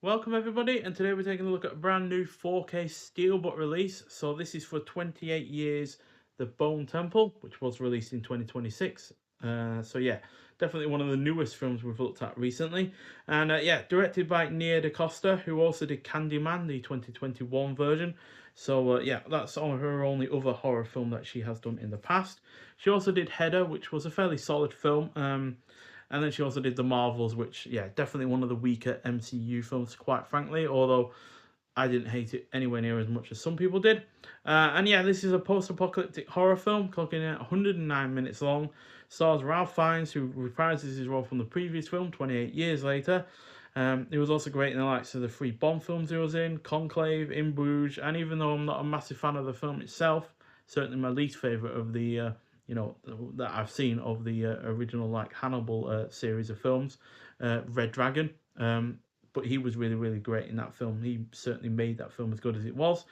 Welcome everybody, and today we're taking a look at a brand new 4K Steelbook release. So this is for 28 years, The Bone Temple, which was released in 2026. So yeah, definitely one of the newest films we've looked at recently. And yeah, directed by Nia DaCosta, who also did Candyman, the 2021 version. So yeah, that's her only other horror film that she has done in the past. She also did Header, which was a fairly solid film. And then she also did The Marvels, which, yeah, definitely one of the weaker MCU films, quite frankly, although I didn't hate it anywhere near as much as some people did. And yeah, this is a post-apocalyptic horror film, clocking in at 109 minutes long. Stars Ralph Fiennes, who reprises his role from the previous film 28 years later. He was also great in the likes of the three Bond films he was in, Conclave, In Bruges, and even though I'm not a massive fan of the film itself, certainly my least favourite of the that I've seen of the original like Hannibal series of films, Red Dragon. But he was really, really great in that film. He certainly made that film as good as it was.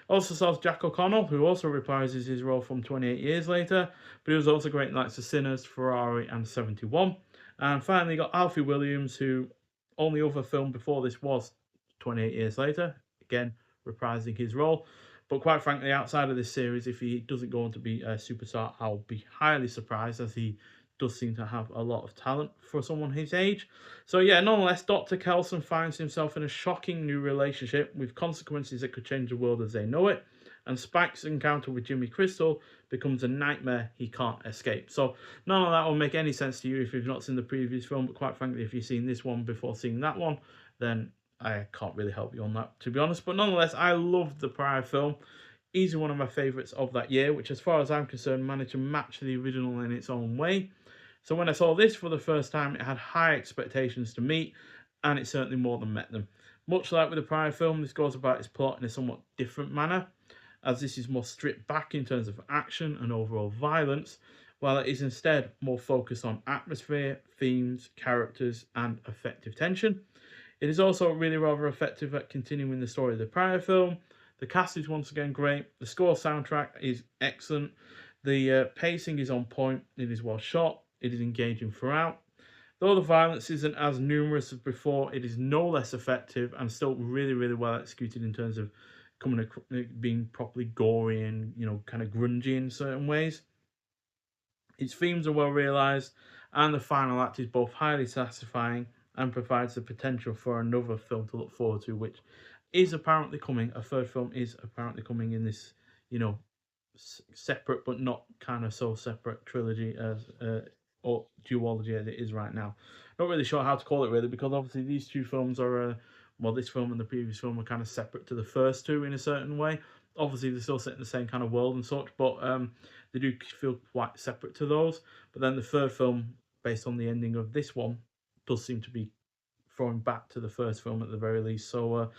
Also stars Jack O'Connell, who also reprises his role from 28 years later, but he was also great in likes of Sinners, Ferrari, and 71. And finally, got Alfie Williams, who only other film before this was 28 years later, again reprising his role. But quite frankly, outside of this series, if he doesn't go on to be a superstar, I'll be highly surprised, as he does seem to have a lot of talent for someone his age. So yeah, nonetheless, Dr. Kelson finds himself in a shocking new relationship with consequences that could change the world as they know it. And Spike's encounter with Jimmy Crystal becomes a nightmare he can't escape. So none of that will make any sense to you if you've not seen the previous film, but quite frankly, if you've seen this one before seeing that one, then I can't really help you on that, to be honest. But nonetheless, I loved the prior film. Easily one of my favourites of that year, which, as far as I'm concerned, managed to match the original in its own way. So when I saw this for the first time, it had high expectations to meet, and it certainly more than met them. Much like with the prior film, this goes about its plot in a somewhat different manner, as this is more stripped back in terms of action and overall violence, while it is instead more focused on atmosphere, themes, characters, and effective tension. It is also really rather effective at continuing the story of the prior film. The cast is once again great. The score soundtrack is excellent. The pacing is on point. It is well shot. It is engaging throughout. Though the violence isn't as numerous as before, it is no less effective and still really, really well executed in terms of being properly gory and kind of grungy in certain ways. Its themes are well realised, and the final act is both highly satisfying and provides the potential for another film to look forward to, which is apparently coming. A third film is apparently coming in this, you know, separate but not kind of so separate trilogy as or duology as it is right now. Not really sure how to call it really, because obviously these two films are well, this film and the previous film are kind of separate to the first two in a certain way. Obviously, they're still set in the same kind of world and such, but they do feel quite separate to those. But then the third film, based on the ending of this one, does seem to be throwing back to the first film at the very least. So,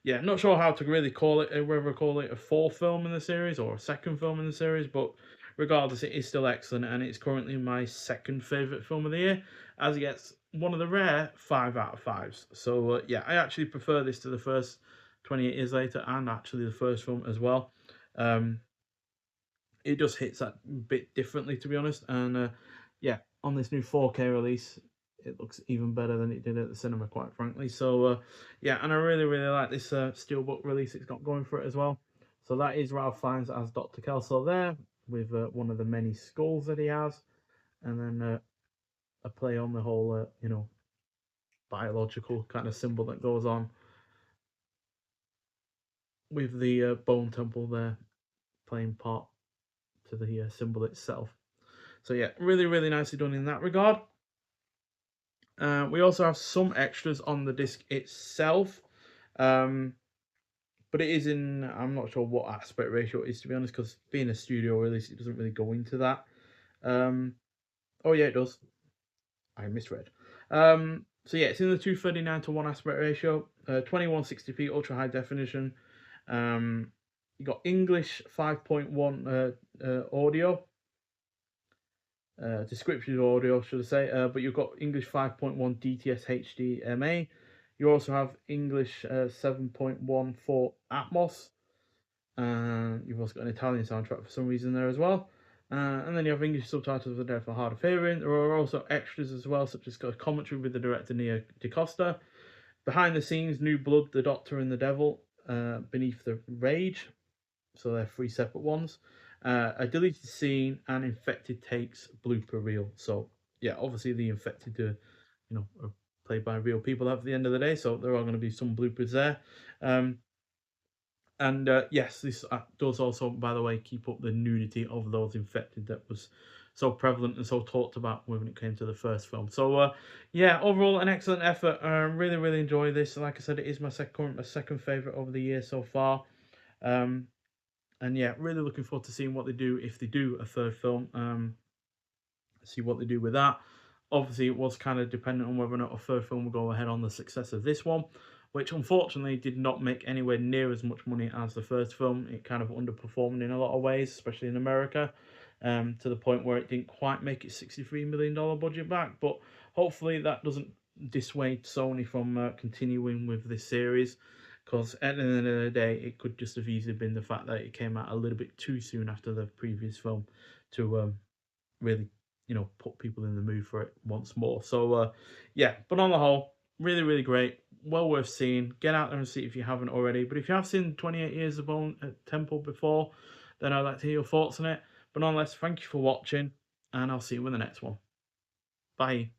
yeah, not sure how to really call it, whether call it a fourth film in the series or a second film in the series, but regardless, it is still excellent, and it's currently my second favourite film of the year, as it gets one of the rare 5 out of 5s. So, yeah, I actually prefer this to the first 28 years later, and actually the first film as well. Um, it just hits that bit differently, to be honest. And yeah, on this new 4K release, it looks even better than it did at the cinema, quite frankly. So yeah, and I really, really like this Steelbook release it's got going for it as well. So that is Ralph Fiennes as Dr. Kelso there, with one of the many skulls that he has, and then a play on the whole, biological kind of symbol that goes on with the bone temple there playing part to the symbol itself. So yeah, really, really nicely done in that regard. We also have some extras on the disc itself, um, but it is in, I'm not sure what aspect ratio it is, to be honest, because being a studio release, it doesn't really go into that. Oh yeah, it does. I misread. So yeah, it's in the 239 to 1 aspect ratio, 2160p ultra high definition. You got English 5.1 audio, descriptive audio, should I say, but you've got English 5.1 DTS HDMA. You also have English 7.1 Atmos. You've also got an Italian soundtrack for some reason there as well. And then you have English subtitles there for hard of hearing. There are also extras as well, such as a commentary with the director Nia DaCosta, Behind the scenes, New Blood, The Doctor and the Devil, Beneath the Rage. So they're 3 separate ones. A deleted scene and infected takes blooper reel. So yeah, obviously the infected, are played by real people at the end of the day. So there are going to be some bloopers there. And yes, this does also, by the way, keep up the nudity of those infected that was so prevalent and so talked about when it came to the first film. So yeah, overall an excellent effort. Really, really enjoy this. Like I said, it is my second favorite of the year so far. And yeah, really looking forward to seeing what they do if they do a third film. See what they do with that. Obviously, it was kind of dependent on whether or not a third film will go ahead on the success of this one, which unfortunately did not make anywhere near as much money as the first film. It kind of underperformed in a lot of ways, especially in America, to the point where it didn't quite make its $63 million budget back. But hopefully that doesn't dissuade Sony from continuing with this series, because at the end of the day, it could just have easily been the fact that it came out a little bit too soon after the previous film to really, put people in the mood for it once more. So yeah, but on the whole, really, really great. Well worth seeing. Get out there and see it if you haven't already. But if you have seen 28 Years of Bone Temple before, then I'd like to hear your thoughts on it. But nonetheless, thank you for watching, and I'll see you in the next one. Bye.